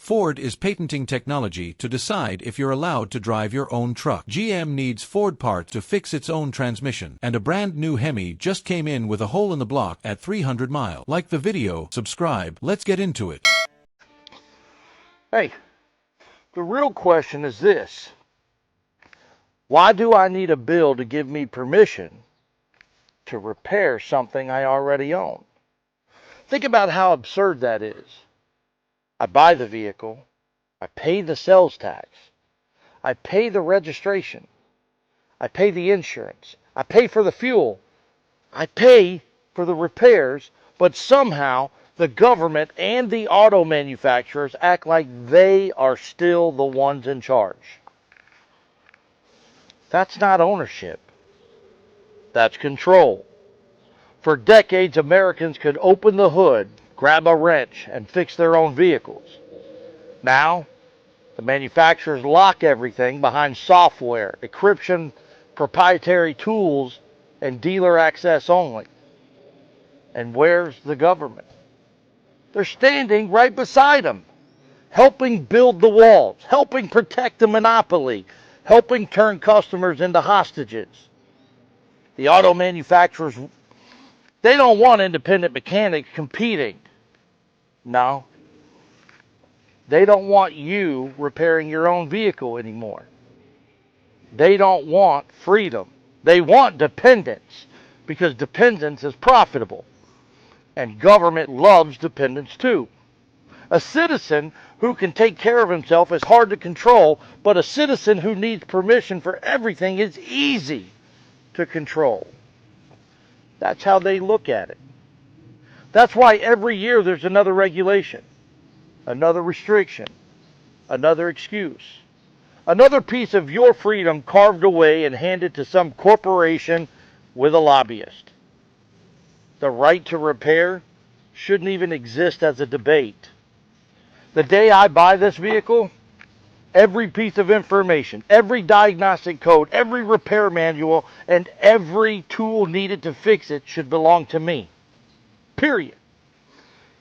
Ford is patenting technology to decide if you're allowed to drive your own truck. GM needs Ford parts to fix its own transmission, and a brand new Hemi just came in with a hole in the block at 300 miles. Like the video, subscribe, let's get into it. Hey, the real question is this. Why do I need a bill to give me permission to repair something I already own? Think about how absurd that is. I buy the vehicle, I pay the sales tax, I pay the registration, I pay the insurance, I pay for the fuel, I pay for the repairs, but somehow the government and the auto manufacturers act like they are still the ones in charge. That's not ownership. That's control. For decades, Americans could open the hood, grab a wrench, and fix their own vehicles. Now, the manufacturers lock everything behind software, encryption, proprietary tools, and dealer access only. And where's the government? They're standing right beside them, helping build the walls, helping protect the monopoly, helping turn customers into hostages. The auto manufacturers, they don't want independent mechanics competing. No. They don't want you repairing your own vehicle anymore. They don't want freedom. They want dependence, because dependence is profitable. And government loves dependence too. A citizen who can take care of himself is hard to control, but a citizen who needs permission for everything is easy to control. That's how they look at it. That's why every year there's another regulation, another restriction, another excuse, another piece of your freedom carved away and handed to some corporation with a lobbyist. The right to repair shouldn't even exist as a debate. The day I buy this vehicle, every piece of information, every diagnostic code, every repair manual, and every tool needed to fix it should belong to me. Period.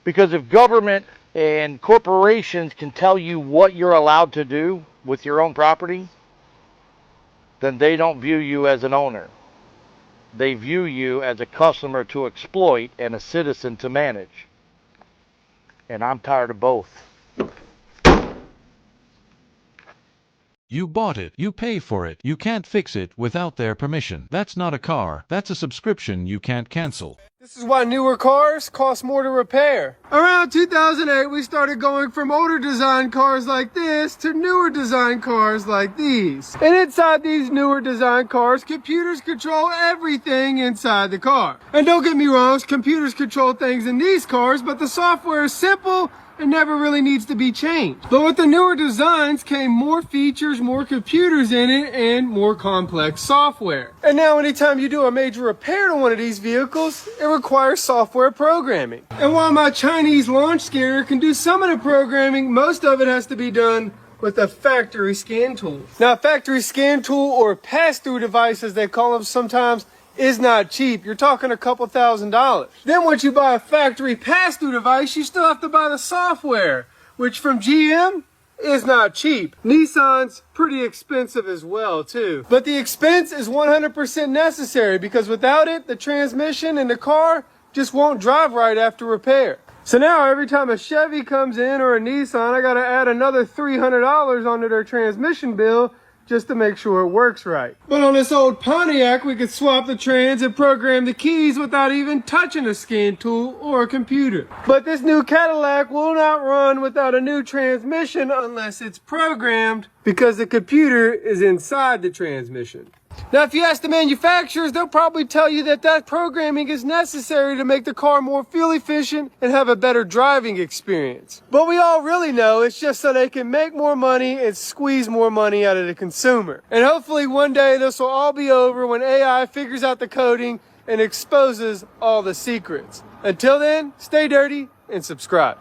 Because if government and corporations can tell you what you're allowed to do with your own property, then they don't view you as an owner. They view you as a customer to exploit and a citizen to manage. And I'm tired of both. You bought it, you pay for it, you can't fix it without their permission. That's not a car, that's a subscription you can't cancel. This is why newer cars cost more to repair. Around 2008, we started going from older design cars like this to newer design cars like these. And inside these newer design cars, computers control everything inside the car. And don't get me wrong, computers control things in these cars, but the software is simple and never really needs to be changed. But with the newer designs came more features, more computers in it, and more complex software. And now anytime you do a major repair to one of these vehicles, it requires software programming. And while my Chinese launch scanner can do some of the programming, most of it has to be done with a factory scan tool. Now, a factory scan tool, or pass-through device as they call them sometimes, is not cheap. You're talking a couple $1,000s. Then once you buy a factory pass-through device, you still have to buy the software, which from GM is not cheap. Nissan's pretty expensive as well too. But the expense is 100% necessary, because without it, the transmission in the car just won't drive right after repair. So now every time a Chevy comes in or a Nissan, I gotta add another $300 onto their transmission bill just to make sure it works right. But on this old Pontiac, we could swap the trans and program the keys without even touching a scan tool or a computer. But this new Cadillac will not run without a new transmission unless it's programmed, because the computer is inside the transmission. Now, if you ask the manufacturers, they'll probably tell you that that programming is necessary to make the car more fuel efficient and have a better driving experience. But we all really know it's just so they can make more money and squeeze more money out of the consumer. And hopefully one day this will all be over when AI figures out the coding and exposes all the secrets. Until then, stay dirty and subscribe.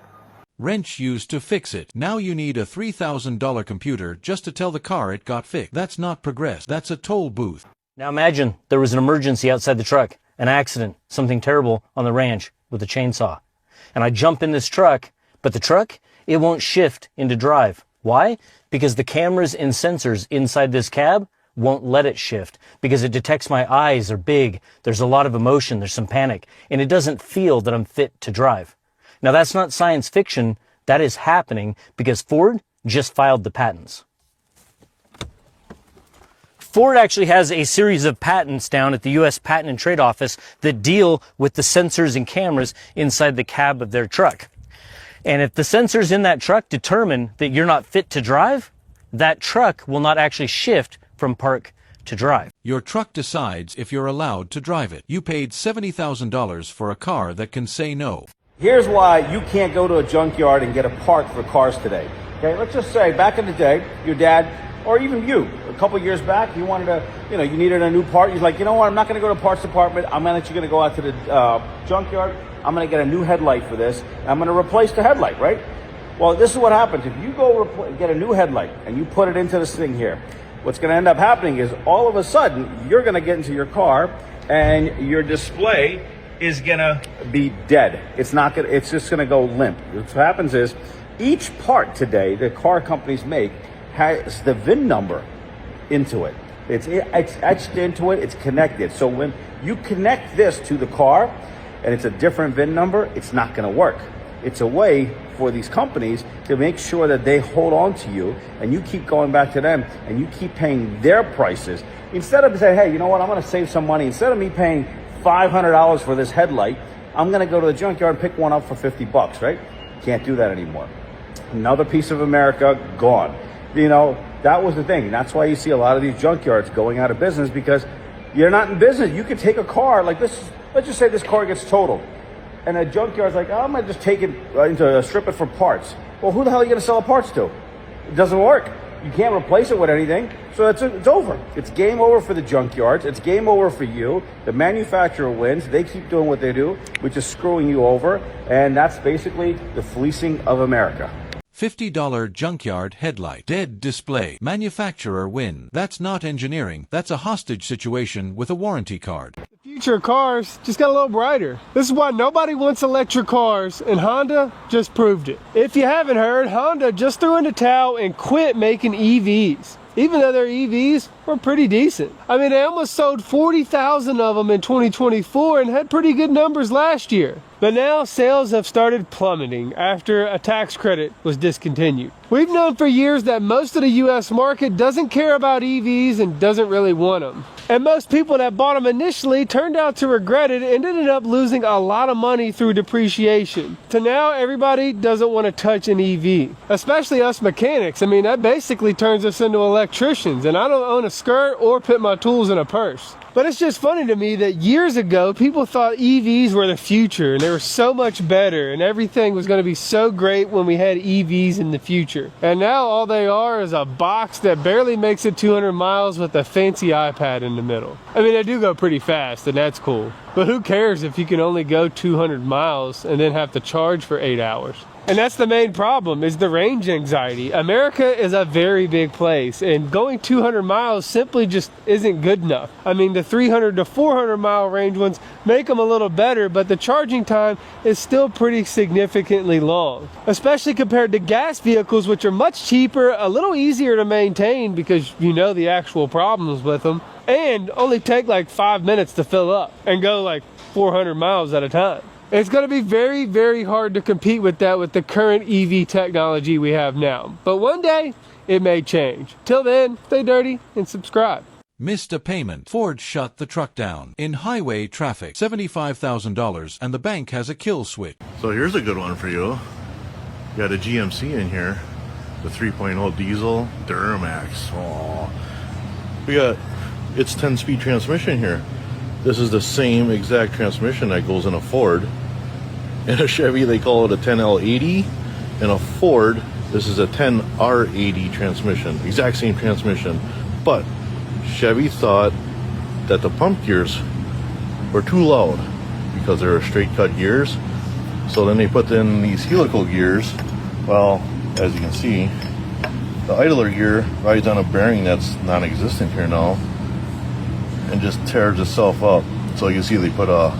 Wrench used to fix it. Now you need a $3,000 computer just to tell the car it got fixed. That's not progress. That's a toll booth. Now imagine there was an emergency outside the truck, an accident, something terrible on the ranch with a chainsaw. And I jump in this truck, but the truck it won't shift into drive. Why? Because the cameras and sensors inside this cab won't let it shift, because it detects my eyes are big, there's a lot of emotion, there's some panic, and it doesn't feel that I'm fit to drive. Now that's not science fiction, that is happening because Ford just filed the patents. Ford actually has a series of patents down at the U.S. Patent and Trade Office that deal with the sensors and cameras inside the cab of their truck. And if the sensors in that truck determine that you're not fit to drive, that truck will not actually shift from park to drive. Your truck decides if you're allowed to drive it. You paid $70,000 for a car that can say no. Here's why you can't go to a junkyard and get a part for cars today. Okay, let's just say back in the day, your dad, or even you, a couple years back, you wanted to, you needed a new part. You're like, you know what, I'm not going to go to parts department. I'm going to go out to the junkyard. I'm going to get a new headlight for this. I'm going to replace the headlight, right? Well, this is what happens. If you go get a new headlight and you put it into this thing here, what's going to end up happening is all of a sudden, you're going to get into your car and your display is going to be dead. It's just going to go limp. What happens is each part today that car companies make has the VIN number into it. It's etched into it. It's connected. So when you connect this to the car and it's a different VIN number, it's not going to work. It's a way for these companies to make sure that they hold on to you and you keep going back to them and you keep paying their prices. Instead of saying, hey, you know what, I'm going to save some money. Instead of me paying $500 for this headlight, I'm going to go to the junkyard and pick one up for $50, right? Can't do that anymore. Another piece of America gone. That was the thing. That's why you see a lot of these junkyards going out of business, because you're not in business. You could take a car like this. Let's just say this car gets totaled. And a junkyard's like, oh, I'm going to just take it strip it for parts. Well, who the hell are you going to sell the parts to? It doesn't work. You can't replace it with anything. So it's over. It's game over for the junkyards. It's game over for you. The manufacturer wins. They keep doing what they do, which is screwing you over. And that's basically the fleecing of America. $50 junkyard headlight. Dead display. Manufacturer win. That's not engineering. That's a hostage situation with a warranty card. The future of cars just got a little brighter. This is why nobody wants electric cars, and Honda just proved it. If you haven't heard, Honda just threw in the towel and quit making EVs. Even though their EVs were pretty decent. I mean, they almost sold 40,000 of them in 2024 and had pretty good numbers last year. But now sales have started plummeting after a tax credit was discontinued. We've known for years that most of the US market doesn't care about EVs and doesn't really want them. And most people that bought them initially turned out to regret it and ended up losing a lot of money through depreciation. So now everybody doesn't want to touch an EV, especially us mechanics. I mean, that basically turns us into electricians, and I don't own a skirt or put my tools in a purse. But it's just funny to me that years ago, people thought EVs were the future and they were so much better and everything was going to be so great when we had EVs in the future. And now all they are is a box that barely makes it 200 miles with a fancy iPad in the middle. I mean, they do go pretty fast and that's cool. But who cares if you can only go 200 miles and then have to charge for 8 hours? And that's the main problem, is the range anxiety. America is a very big place, and going 200 miles simply just isn't good enough. I mean, the 300 to 400 mile range ones make them a little better, but the charging time is still pretty significantly long, especially compared to gas vehicles, which are much cheaper, a little easier to maintain because you know the actual problems with them, and only take like 5 minutes to fill up and go like 400 miles at a time. It's going to be very, very hard to compete with that with the current EV technology we have now. But one day, it may change. Till then, stay dirty and subscribe. Missed a payment. Ford shut the truck down. In highway traffic, $75,000, and the bank has a kill switch. So here's a good one for you. You got a GMC in here. The 3.0 diesel Duramax. Oh, we got its 10-speed transmission here. This is the same exact transmission that goes in a Ford. In a Chevy, they call it a 10L80. In a Ford, this is a 10R80 transmission. Exact same transmission. But Chevy thought that the pump gears were too loud because they were straight cut gears. So then they put in these helical gears. Well, as you can see, the idler gear rides on a bearing that's non-existent here now and just tears itself up. So you see they put a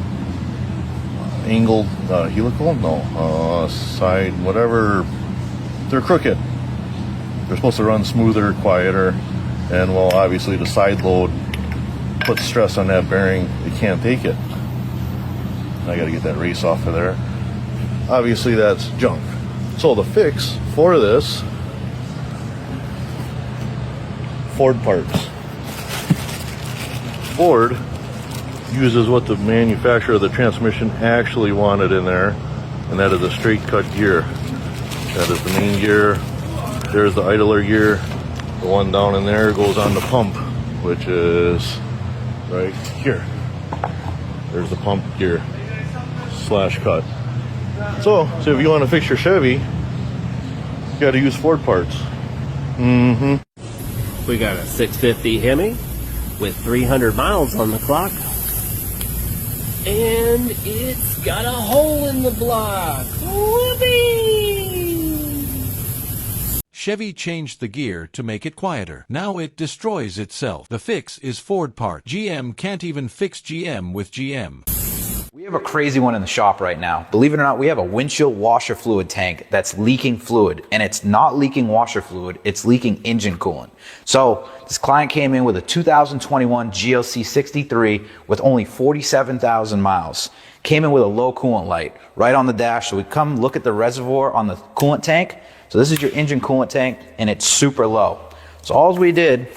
angled helical, side, whatever they're crooked. They're supposed to run smoother, quieter, and well, obviously the side load puts stress on that bearing. It can't take it. I gotta get that race off of there. Obviously that's junk. So the fix for this, Ford parts. Ford uses what the manufacturer of the transmission actually wanted in there, and that is a straight cut gear. That is the main gear. There's the idler gear. The one down in there goes on the pump, which is right here. There's the pump gear slash cut. So if you want to fix your Chevy, you got to use Ford parts. We got a 650 Hemi with 300 miles on the clock. And it's got a hole in the block. Whoopee! Chevy changed the gear to make it quieter. Now it destroys itself. The fix is Ford part. GM can't even fix GM with GM. We have a crazy one in the shop right now. Believe it or not, we have a windshield washer fluid tank that's leaking fluid, and it's not leaking washer fluid, it's leaking engine coolant. So this client came in with a 2021 GLC 63 with only 47,000 miles. Came in with a low coolant light right on the dash. So we come look at the reservoir on the coolant tank. So this is your engine coolant tank, and it's super low. So all we did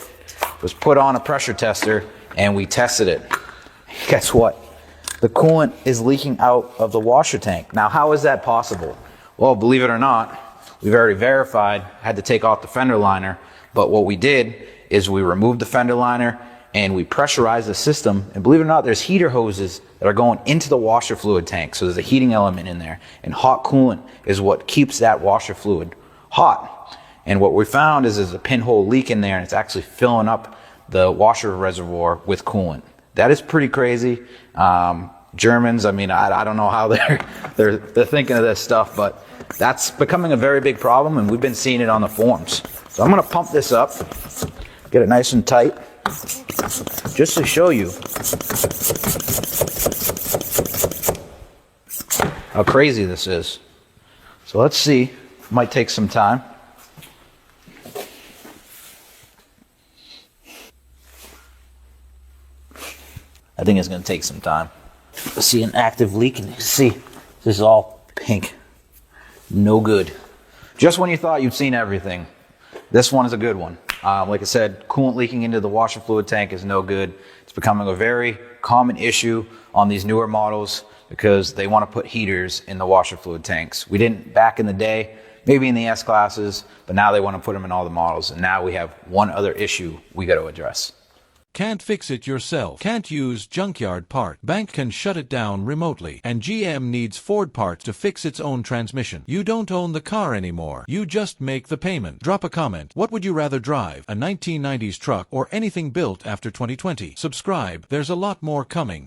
was put on a pressure tester and we tested it. Guess what? The coolant is leaking out of the washer tank. Now, how is that possible? Well, believe it or not, we've already verified, had to take off the fender liner, but what we did is we removed the fender liner and we pressurized the system, and believe it or not, there's heater hoses that are going into the washer fluid tank, so there's a heating element in there, and hot coolant is what keeps that washer fluid hot. And what we found is there's a pinhole leak in there, and it's actually filling up the washer reservoir with coolant. That is pretty crazy. Germans, I mean, I don't know how they're thinking of this stuff, but that's becoming a very big problem, and we've been seeing it on the forums. So I'm going to pump this up, get it nice and tight, just to show you how crazy this is. So let's see. Might take some time. I think it's going to take some time. See an active leak, and you see this is all pink. No good. Just when you thought you'd seen everything, this one is a good one. Like I said, coolant leaking into the washer fluid tank is no good. It's becoming a very common issue on these newer models because they want to put heaters in the washer fluid tanks. We didn't back in the day, maybe in the S classes, but now they want to put them in all the models. And now we have one other issue we got to address. Can't fix it yourself. Can't use Junkyard part. Bank can shut it down remotely. And GM needs Ford parts to fix its own transmission. You don't own the car anymore. You just make the payment. Drop a comment. What would you rather drive? A 1990s truck or anything built after 2020? Subscribe. There's a lot more coming.